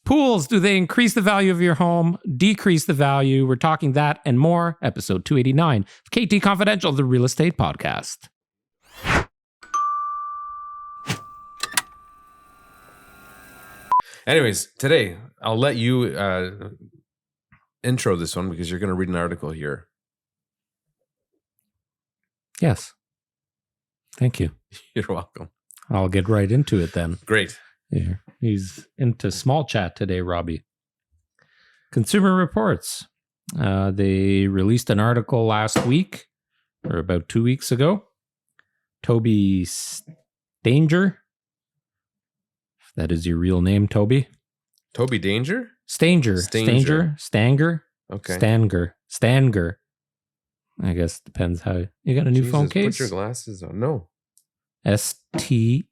Pools, do they increase the value of your home, decrease the value? We're talking that and more. Episode 289 of KT Confidential, the real estate podcast. Anyways, today I'll let you intro this one because you're going to read an article here. Yes. Thank you. You're welcome. I'll get right into it then. Great. Yeah. He's into small chat today, Robbie. Consumer Reports. They released an article last week, or about 2 weeks ago. Toby Stanger. If that is your real name, Toby. Toby Danger? Stanger. Stanger. Okay. Stanger. I guess depends how you got a new phone case. Put your glasses on. No. Stanger.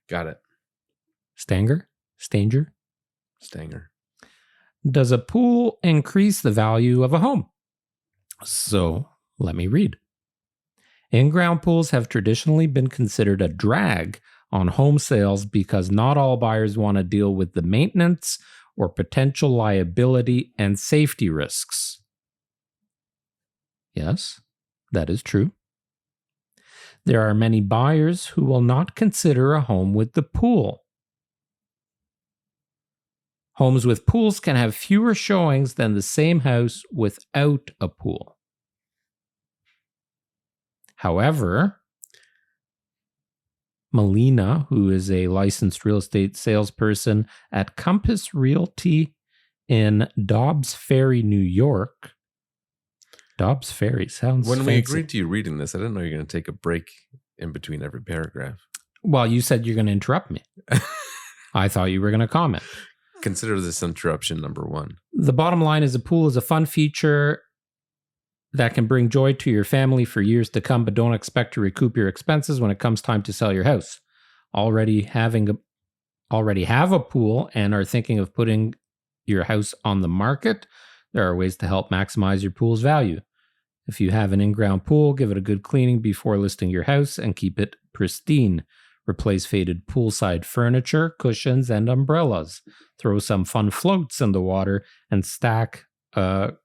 Got it. Stanger. Does a pool increase the value of a home? So let me read. In-ground pools have traditionally been considered a drag on home sales because not all buyers want to deal with the maintenance or potential liability and safety risks. Yes, that is true. There are many buyers who will not consider a home with the pool. Homes with pools can have fewer showings than the same house without a pool. However, Melina, who is a licensed real estate salesperson at Compass Realty in Dobbs Ferry, New York. Dobbs Ferry sounds When fancy. we agreed to you reading this, I didn't know you were going to take a break in between every paragraph. Well, you said you're going to interrupt me. I thought you were going to comment. Consider this interruption number one. The bottom line is a pool is a fun feature that can bring joy to your family for years to come, but don't expect to recoup your expenses when it comes time to sell your house. Already have a pool and are thinking of putting your house on the market? There are ways to help maximize your pool's value. If you have an in-ground pool, give it a good cleaning before listing your house and keep it pristine. Replace faded poolside furniture, cushions, and umbrellas. Throw some fun floats in the water and stack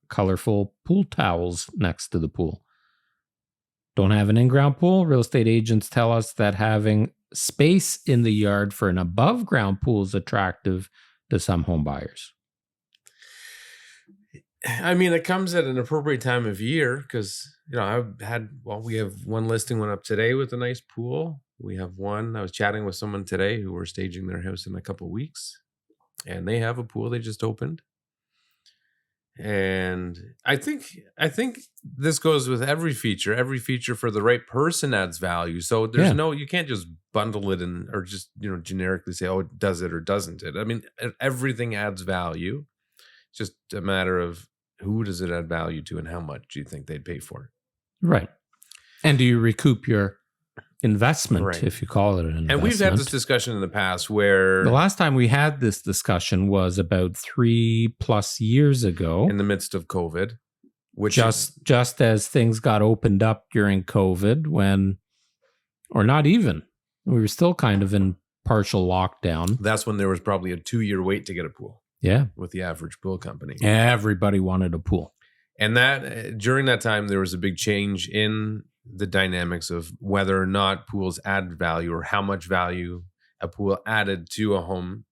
colorful pool towels next to the pool. Don't have an in-ground pool? Real estate agents tell us that having space in the yard for an above-ground pool is attractive to some home buyers. I mean, it comes at an appropriate time of year because, we have one listing went up today with a nice pool. We have one. I was chatting with someone today who were staging their house in a couple of weeks, and they have a pool they just opened. And I think this goes with every feature. Every feature for the right person adds value. So there's you can't just bundle it in or just, generically say, oh, it does it or doesn't it. I mean, everything adds value. It's just a matter of who does it add value to and how much do you think they'd pay for it? Right. And do you recoup your investment, right, if you call it an investment? And we've had this discussion in the past where... The last time we had this discussion was about 3+ years ago. In the midst of COVID. Which just as things got opened up during COVID or not even, we were still kind of in partial lockdown. That's when there was probably a 2-year wait to get a pool. Yeah. With the average pool company. Everybody wanted a pool. And that during that time, there was a big change in the dynamics of whether or not pools add value or how much value a pool added to a home,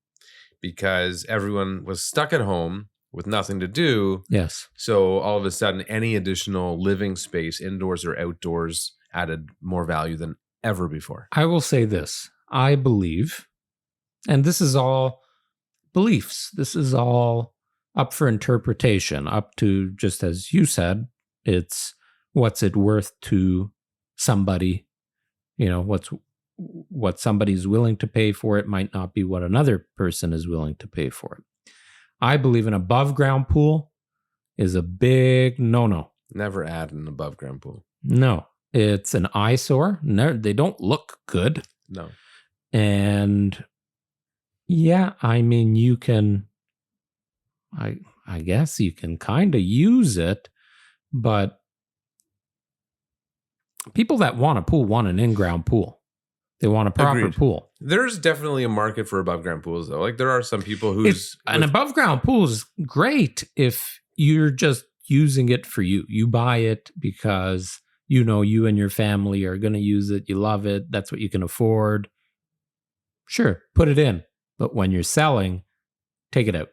because everyone was stuck at home with nothing to do. Yes. So all of a sudden, any additional living space, indoors or outdoors, added more value than ever before. I will say this. I believe, and this is all beliefs. This is all up for interpretation, up to, just as you said, it's what's it worth to somebody. What somebody's willing to pay for it might not be what another person is willing to pay for it. I believe an above ground pool is a big no-no. Never add an above ground pool. No, it's an eyesore. No, they don't look good. No. And yeah, I mean, you can, I guess you can kind of use it, but people that want a pool want an in-ground pool. They want a proper Agreed. pool. There's definitely a market for above ground pools, though. Like, there are some people An above ground pool is great if you're just using it for you. You buy it because you know you and your family are going to use it. You love it. That's what you can afford. Sure, put it in. But when you're selling, take it out.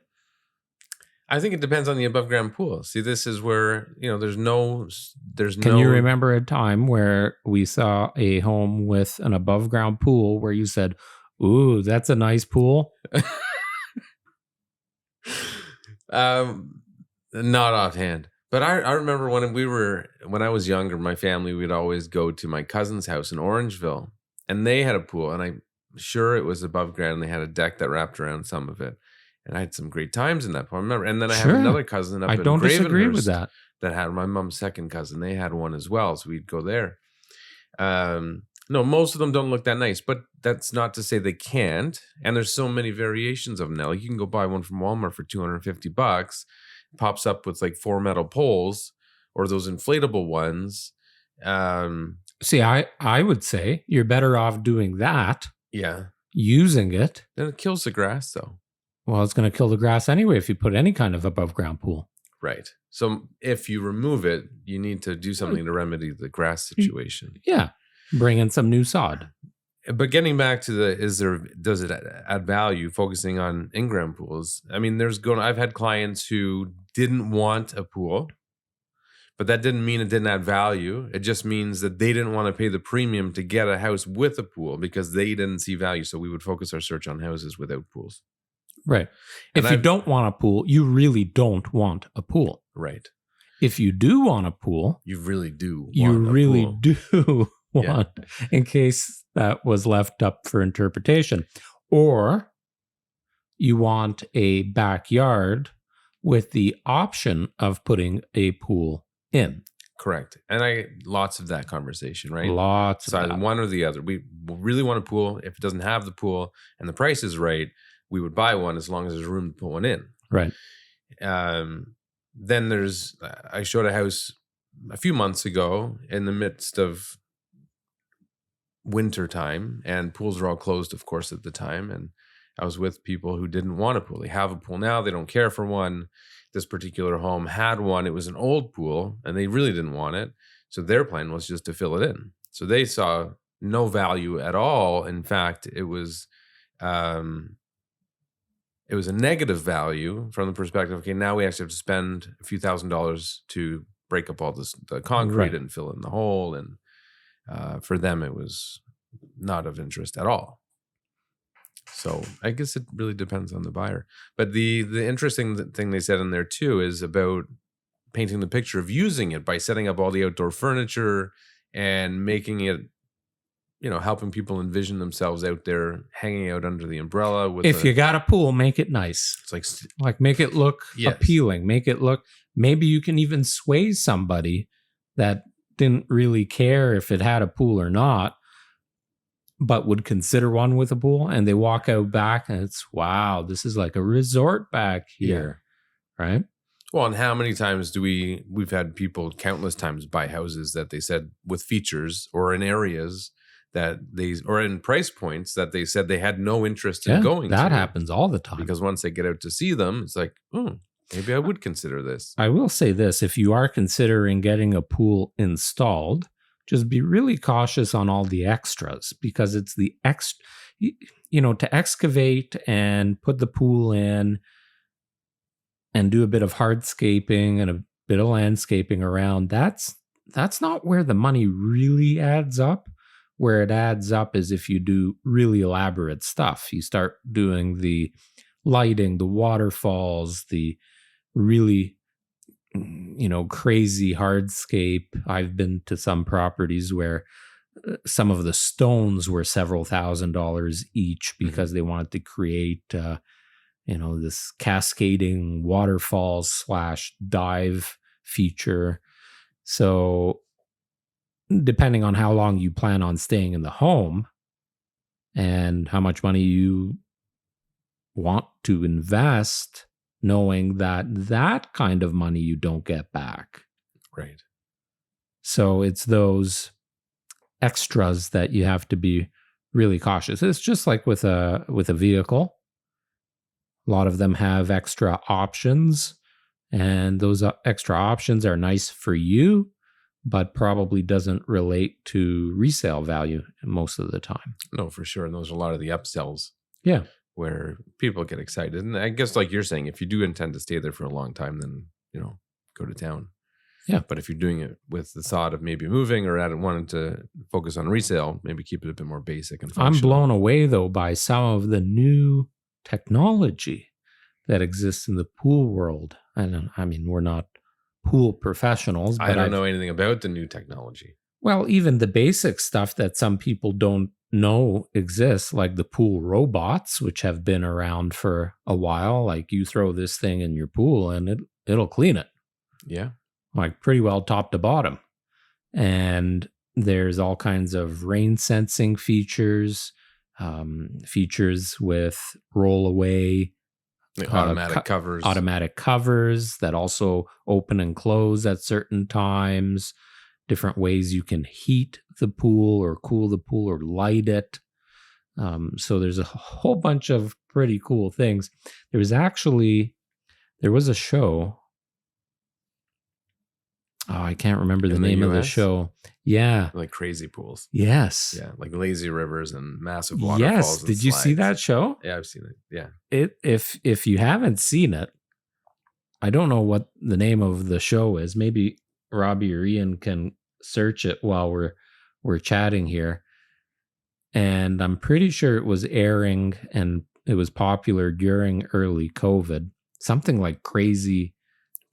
I think it depends on the above ground pool. See, this is where, Can you remember a time where we saw a home with an above ground pool where you said, "Ooh, that's a nice pool"? Not offhand. But I remember when I was younger, my family, we'd always go to my cousin's house in Orangeville, and they had a pool, and I'm sure it was above ground, and they had a deck that wrapped around some of it. And I had some great times in that pool. I remember. And then I have another cousin up in don't disagree with Gravenhurst that had my mom's second cousin. They had one as well, so we'd go there. No, most of them don't look that nice, but that's not to say they can't. And there's so many variations of them now. Like, you can go buy one from Walmart for $250. Pops up with like 4 metal poles or those inflatable ones. See, I would say you're better off doing that. Yeah. Using it. Then it kills the grass, though. Well, it's going to kill the grass anyway if you put any kind of above ground pool. Right. So if you remove it, you need to do something to remedy the grass situation. Yeah. Bring in some new sod. But getting back to does it add value, focusing on in-ground pools? I mean, I've had clients who didn't want a pool, but that didn't mean it didn't add value. It just means that they didn't want to pay the premium to get a house with a pool because they didn't see value. So we would focus our search on houses without pools. Right. If you don't want a pool, you really don't want a pool. Right. If you do want a pool, you really do. Want, in case that was left up for interpretation. Or you want a backyard with the option of putting a pool in. Correct. And lots of that conversation, right? Lots of that. Either one or the other. We really want a pool. If it doesn't have the pool and the price is right, we would buy one as long as there's room to put one in. Right. Then I showed a house a few months ago in the midst of winter time, and pools are all closed, of course, at the time. And I was with people who didn't want a pool. They have a pool now. They don't care for one. This particular home had one. It was an old pool, and they really didn't want it. So their plan was just to fill it in. So they saw no value at all. In fact, it was a negative value from the perspective, okay, now we actually have to spend a few $1,000s to break up all the concrete and fill in the hole. And for them, it was not of interest at all. So I guess it really depends on the buyer. But the interesting thing they said in there too is about painting the picture of using it by setting up all the outdoor furniture and making it, helping people envision themselves out there hanging out under the umbrella. If you got a pool, make it nice. It's like make it look appealing. Make it look. Maybe you can even sway somebody that didn't really care if it had a pool or not, but would consider one with a pool, and they walk out back and it's, wow, this is like a resort back here. Yeah. Right? Well, and how many times we've had people countless times buy houses that they said with features or in areas or in price points that they said they had no interest in going to. That happens all the time. Because once they get out to see them, it's like, maybe I would consider this. I will say this, if you are considering getting a pool installed, just be really cautious on all the extras, because it's the to excavate and put the pool in and do a bit of hardscaping and a bit of landscaping around. That's not where the money really adds up. Where it adds up is if you do really elaborate stuff. You start doing the lighting, the waterfalls, the really crazy hardscape. I've been to some properties where some of the stones were several $1,000s each because they wanted to create, this cascading waterfalls / dive feature. So depending on how long you plan on staying in the home and how much money you want to invest, knowing that kind of money you don't get back. Right. So it's those extras that you have to be really cautious. It's just like with a vehicle. A lot of them have extra options, and those extra options are nice for you, but probably doesn't relate to resale value most of the time. No, for sure. And those are a lot of the upsells. Yeah. Where people get excited. And I guess, like you're saying, if you do intend to stay there for a long time, then, go to town. Yeah. But if you're doing it with the thought of maybe moving or wanting to focus on resale, maybe keep it a bit more basic and functional. I'm blown away, though, by some of the new technology that exists in the pool world. I mean, we're not pool professionals. But I don't know anything about the new technology. Well, even the basic stuff that some people don't know exists, like the pool robots, which have been around for a while. Like you throw this thing in your pool and it'll clean it. Yeah. Like pretty well top to bottom. And there's all kinds of rain sensing features, features with roll away. Automatic covers that also open and close at certain times. Different ways you can heat the pool or cool the pool or light it. So there's a whole bunch of pretty cool things. There was a show. Oh, I can't remember the name of the show. Yeah. Like crazy pools. Yes. Yeah. Like lazy rivers and massive waterfalls. Yes. Did you see that show? Yeah, I've seen it. Yeah. If you haven't seen it, I don't know what the name of the show is. Maybe Robbie or Ian can search it while we're chatting here. And I'm pretty sure it was airing and it was popular during early COVID. Something like crazy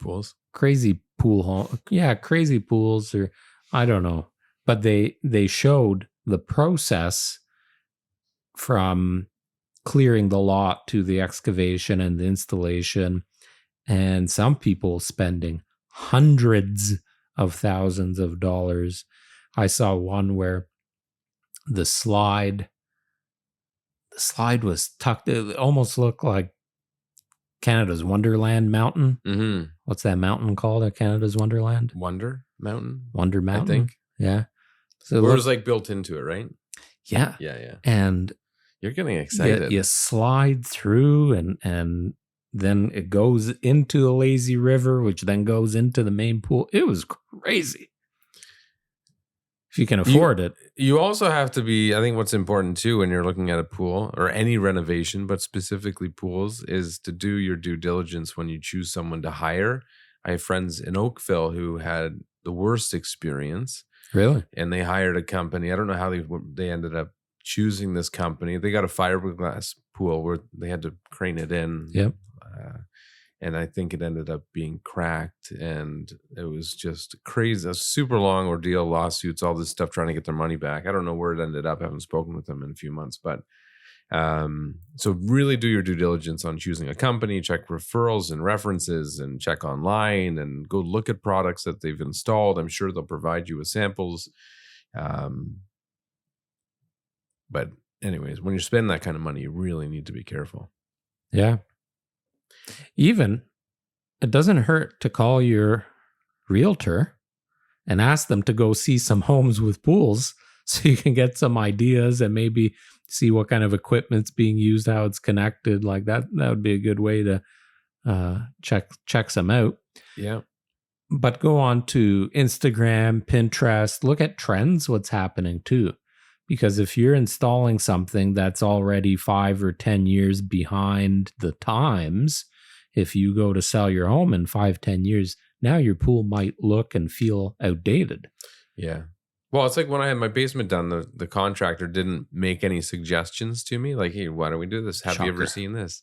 pools. Crazy pool home. Yeah, crazy pools, or I don't know. But they showed the process from clearing the lot to the excavation and the installation, and some people spending hundreds of thousands of dollars. I saw one where the slide was tucked. It almost looked like Canada's Wonderland Mountain. Mm-hmm. What's that mountain called at Canada's Wonderland? Wonder Mountain, I think. Yeah. So it was like built into it, right? Yeah. Yeah. And you're getting excited. You slide through and then it goes into a lazy river, which then goes into the main pool. It was crazy. If you can afford it. You also have to be, I think what's important too when you're looking at a pool or any renovation, but specifically pools, is to do your due diligence when you choose someone to hire. I have friends in Oakville who had the worst experience. Really? And they hired a company. I don't know how they ended up choosing this company. They got a fiberglass pool where they had to crane it in. Yep. And I think it ended up being cracked, and it was just crazy. A super long ordeal, lawsuits, all this stuff, trying to get their money back. I don't know where it ended up. I haven't spoken with them in a few months, but so really do your due diligence on choosing a company. Check referrals and references, and check online, and go look at products that they've installed. I'm sure they'll provide you with samples. But anyways, when you're spending that kind of money, you really need to be careful. Yeah. Even, it doesn't hurt to call your realtor and ask them to go see some homes with pools so you can get some ideas and maybe see what kind of equipment's being used, how it's connected. Like that would be a good way to check some out. Yeah. But go on to Instagram, Pinterest, look at trends, what's happening too. Because if you're installing something that's already 5 or 10 years behind the times, if you go to sell your home in 5-10 years, now your pool might look and feel outdated. Yeah. Well, it's like when I had my basement done, the contractor didn't make any suggestions to me. Like, hey, why don't we do this? Have you ever seen this?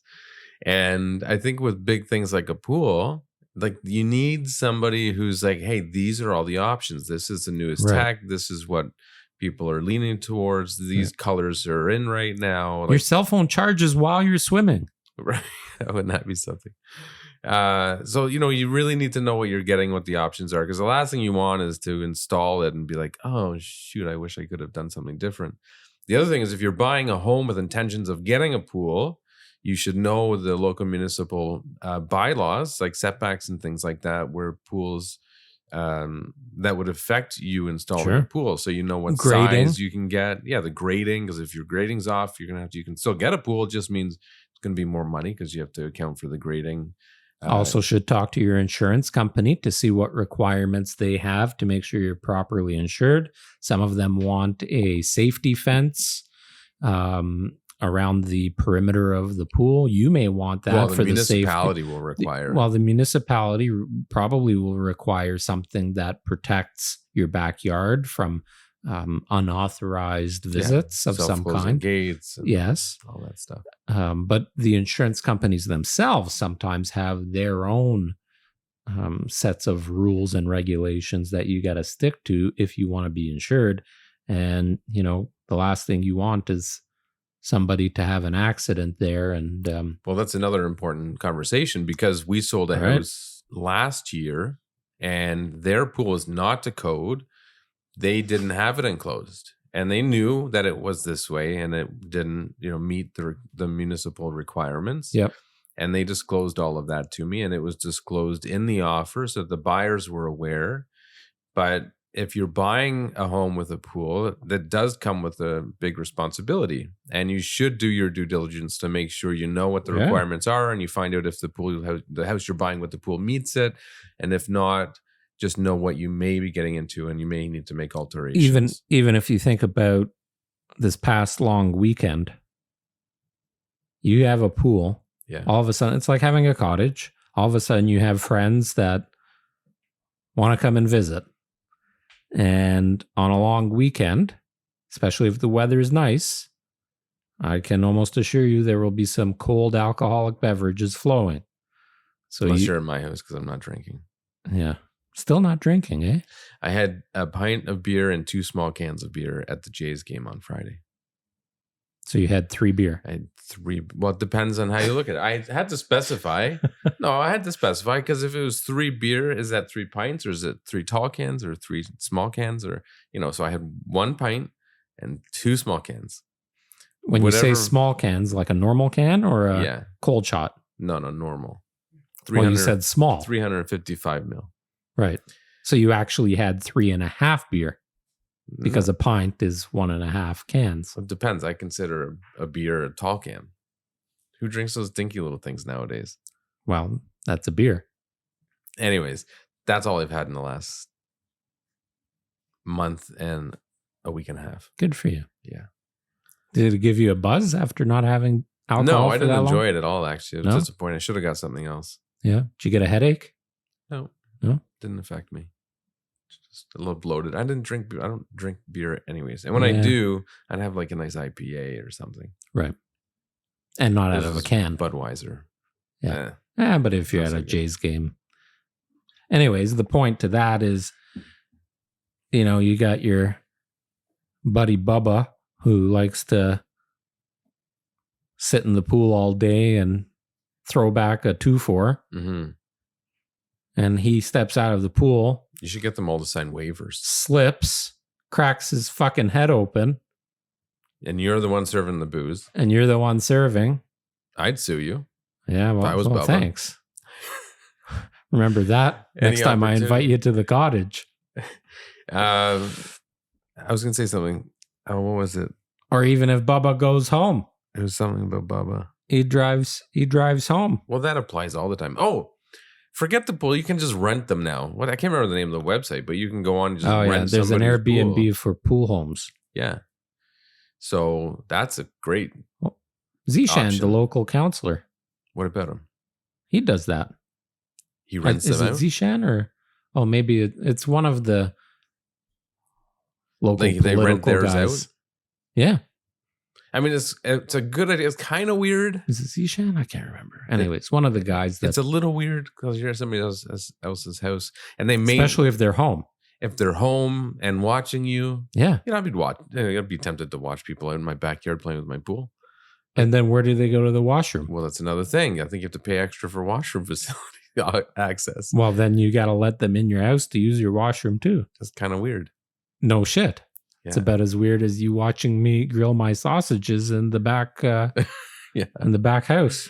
And I think with big things like a pool, like you need somebody who's like, hey, these are all the options. This is the newest tech. This is what people are leaning towards. These colors are in right now. Like, your cell phone charges while you're swimming. Right. That would not be something. So, you really need to know what you're getting, what the options are. Because the last thing you want is to install it and be like, oh, shoot, I wish I could have done something different. The other thing is, if you're buying a home with intentions of getting a pool, you should know the local municipal bylaws, like setbacks and things like that, where pools that would affect you installing Sure. a pool. So you know what Grading. size you can get. Yeah, the grading, because if your grading's off, you can still get a pool. It just means it's going to be more money because you have to account for the grading. Also should talk to your insurance company to see what requirements they have to make sure you're properly insured. Some of them want a safety fence around the perimeter of the pool. You may want that for the safety. Municipality will require. Well, the municipality probably will require something that protects your backyard from unauthorized visits of some kind. Gates. And yes. all that stuff. But the insurance companies themselves sometimes have their own sets of rules and regulations that you got to stick to if you want to be insured. And, the last thing you want is somebody to have an accident there. And well, that's another important conversation, because we sold a house last year and their pool is not to code. They didn't have it enclosed, and they knew that it was this way, and it didn't, meet the municipal requirements. Yep. And they disclosed all of that to me, and it was disclosed in the offer, so the buyers were aware. But if you're buying a home with a pool, that does come with a big responsibility, and you should do your due diligence to make sure you know what the requirements are, and you find out if the house you're buying with the pool meets it, and if not, just know what you may be getting into, and you may need to make alterations. Even if you think about this past long weekend, you have a pool. Yeah. All of a sudden, it's like having a cottage. All of a sudden, you have friends that want to come and visit. And on a long weekend, especially if the weather is nice, I can almost assure you there will be some cold alcoholic beverages flowing. So unless you're in my house, because I'm not drinking. Yeah. Still not drinking, eh? I had a pint of beer and 2 small cans of beer at the Jays game on Friday. So you had 3 beer. I had 3. Well, it depends on how you look at it. I had to specify. No, I had to specify, because if it was 3 beer, is that 3 pints, or is it 3 tall cans or 3 small cans, or so I had 1 pint and 2 small cans. When you say small cans, like a normal can or a cold shot? No, normal. Well, you said small. 355 ml. Right. So you actually had 3.5 beer, because a pint is 1.5 cans. It depends. I consider a beer a tall can. Who drinks those dinky little things nowadays? Well, that's a beer. Anyways, that's all I've had in the last month and a week and a half. Good for you. Yeah. Did it give you a buzz after not having alcohol? No, I didn't enjoy it at all, actually. It was disappointing. I should have got something else. Yeah. Did you get a headache? No. No? Didn't affect me. Just a little bloated. I don't drink beer anyways. And when I do, I'd have like a nice IPA or something. Right. And not out of a can. Budweiser. Yeah. But if you're at a Jays game. Anyways, the point to that is, you got your buddy Bubba, who likes to sit in the pool all day and throw back a 2-4. Mm-hmm. And he steps out of the pool. You should get them all to sign waivers. Slips, cracks his fucking head open. And you're the one serving the booze. And you're the one serving. I'd sue you. Yeah, well, thanks. Remember that next time I invite you to the cottage. I was going to say something. What was it? Or even if Bubba goes home. It was something about Bubba. He drives home. Well, that applies all the time. Oh, forget the pool. You can just rent them now. I can't remember the name of the website, but you can go on and just rent. There's an Airbnb pool. for pool homes. Yeah. So that's a great Zishan, option. the local counselor. What about him? He does that. He rents them out? Is it Zishan or... Oh, maybe it's one of the local political they rent theirs guys. Out? Yeah. I mean, it's a good idea. It's kind of weird. Is it Zishan? I can't remember. Anyway, it's one of the guys. It's a little weird because you're at somebody else's house, and they may, especially if they're home. If they're home and watching you, yeah, I'd be tempted to watch people in my backyard playing with my pool. And then where do they go to the washroom? Well, that's another thing. I think you have to pay extra for washroom facility access. Well, then you got to let them in your house to use your washroom too. That's kind of weird. No shit. Yeah. It's about as weird as you watching me grill my sausages in the back, in the back house.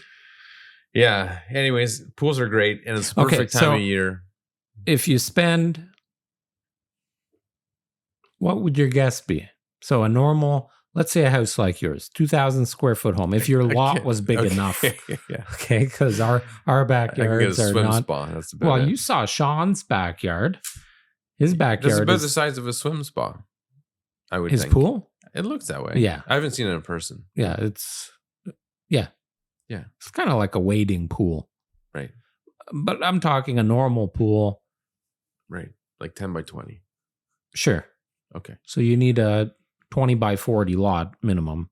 Yeah. Anyways, pools are great, and it's the perfect time of year. If you spend What would your guess be? So a normal, let's say a house like yours, 2,000 square foot home. If your lot was big enough, Yeah. okay, because our I can get a backyards are swim not. spa. That's about Well, it. you saw Sean's backyard. His That's backyard about is the size of a swim spa. I would his think. pool. It looks that way. Yeah. I haven't seen it in person. Yeah, yeah. It's kind of like a wading pool. Right. But I'm talking a normal pool. Right. Like 10 by 20. Sure. Okay. So you need a 20 by 40 lot minimum.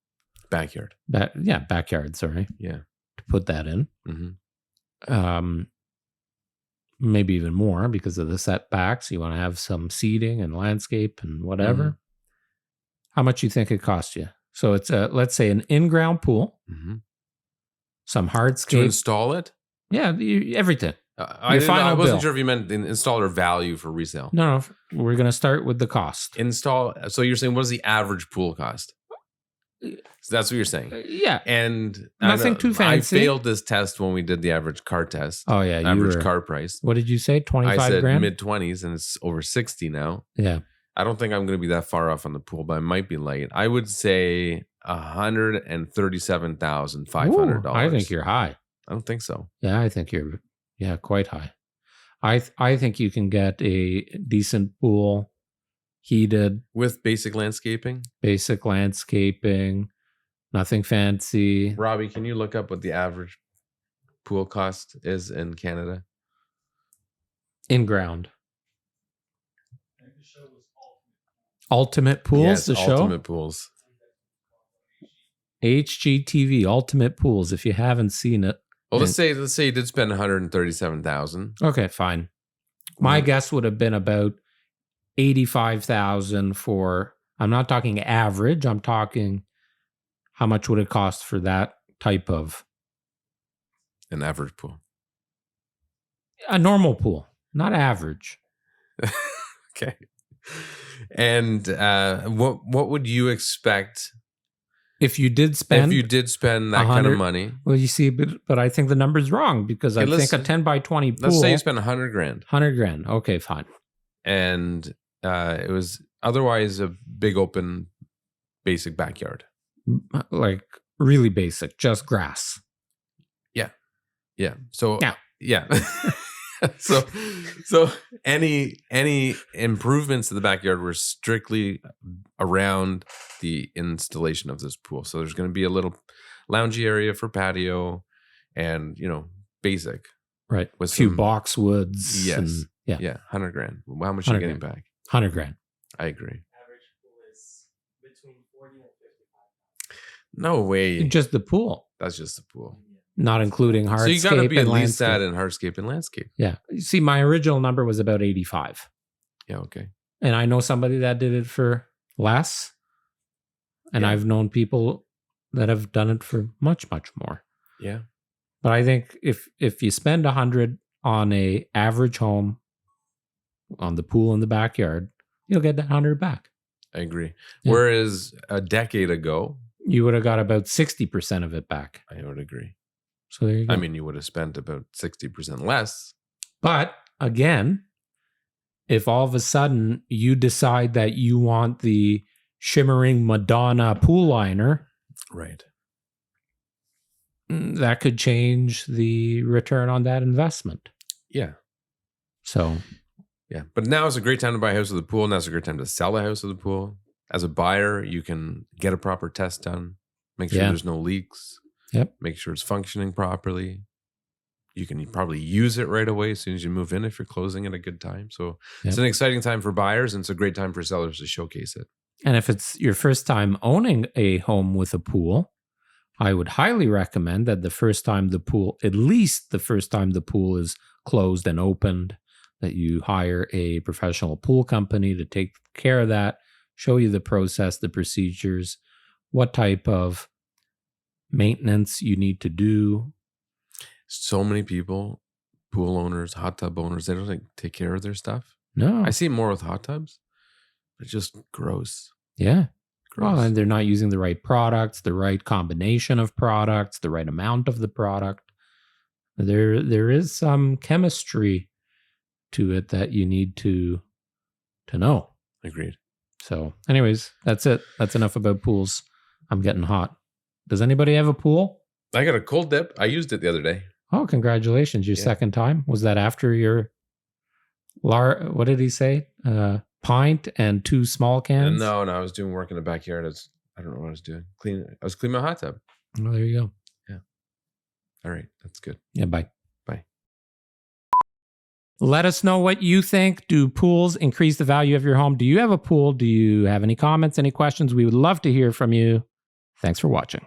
Backyard. Backyard, sorry. Yeah. To put that in. Mm-hmm. Maybe even more because of the setbacks. You want to have some seating and landscape and whatever. Mm-hmm. How much you think it cost you? So it's let's say an in-ground pool, Mm-hmm. some hardscape. To install it? Yeah, everything. I wasn't sure if you meant an installer value for resale. No, we're going to start with the cost. Install. So you're saying, what does the average pool cost? So that's what you're saying. Yeah. And nothing too fancy. I failed this test when we did the average car test. Oh, yeah. Average car price. What did you say? 25 I said grand? mid-20s, and it's over 60 now. Yeah. I don't think I'm going to be that far off on the pool, but I might be late. I would say $137,500. I think you're high. I don't think so. Yeah, I think you're quite high. I think you can get a decent pool, heated. With basic landscaping? Basic landscaping, nothing fancy. Robbie, can you look up what the average pool cost is in Canada? In ground. Ultimate Pools, yes, the show? Ultimate Pools. HGTV, Ultimate Pools, if you haven't seen it. Well, let's say you did spend $137,000. Okay, fine. My guess would have been about $85,000 for, I'm not talking average, I'm talking how much would it cost for that type of... An average pool. A normal pool, not average. Okay. And what would you expect if you did spend that kind of money? Well, you see, but I think the number's wrong because I think a 10 by 20 pool. Let's say you spent $100 grand. $100 grand. Okay, fine. And it was otherwise a big open, basic backyard. Like really basic, just grass. Yeah. So yeah. So any improvements to the backyard were strictly around the installation of this pool. So there's going to be a little loungy area for patio, and basic, right? With a few boxwoods. Yes, and, yeah, $100 grand. How much are you getting back? $100 grand. I agree. Average pool is between 40 and 55. No way. Just the pool. That's just the pool. Not including hardscape. So you got to be at least landscape. that in hardscape and landscape. Yeah. You see, my original number was about 85. Yeah. Okay. And I know somebody that did it for less, and I've known people that have done it for much, much more. Yeah. But I think if you spend 100 on a average home, on the pool in the backyard, you'll get that 100 back. I agree. Yeah. Whereas a decade ago, you would have got about 60% of it back. I would agree. So there you go. I mean, you would have spent about 60% less. But again, if all of a sudden you decide that you want the shimmering Madonna pool liner, right, that could change the return on that investment. Yeah. So, yeah. But now is a great time to buy a house with a pool. Now is a great time to sell a house with a pool. As a buyer, you can get a proper test done, make sure there's no leaks. Yep. Make sure it's functioning properly. You can probably use it right away as soon as you move in if you're closing at a good time. So it's an exciting time for buyers, and it's a great time for sellers to showcase it. And if it's your first time owning a home with a pool, I would highly recommend that at least the first time the pool is closed and opened, that you hire a professional pool company to take care of that, show you the process, the procedures, what type of maintenance you need to do. So many people, pool owners, hot tub owners, they don't take care of their stuff. No. I see it more with hot tubs. They're just gross. Yeah. Gross. Well, and they're not using the right products, the right combination of products, the right amount of the product. There is some chemistry to it that you need to know. Agreed. So, anyways, that's it. That's enough about pools. I'm getting hot. Does anybody have a pool? I got a cold dip. I used it the other day. Oh, congratulations. Your second time? Was that after your, what did he say? Pint and 2 small cans? No, I was doing work in the backyard. I don't know what I was doing. I was cleaning my hot tub. Oh, there you go. Yeah. All right. That's good. Yeah, bye. Bye. Let us know what you think. Do pools increase the value of your home? Do you have a pool? Do you have any comments, any questions? We would love to hear from you. Thanks for watching.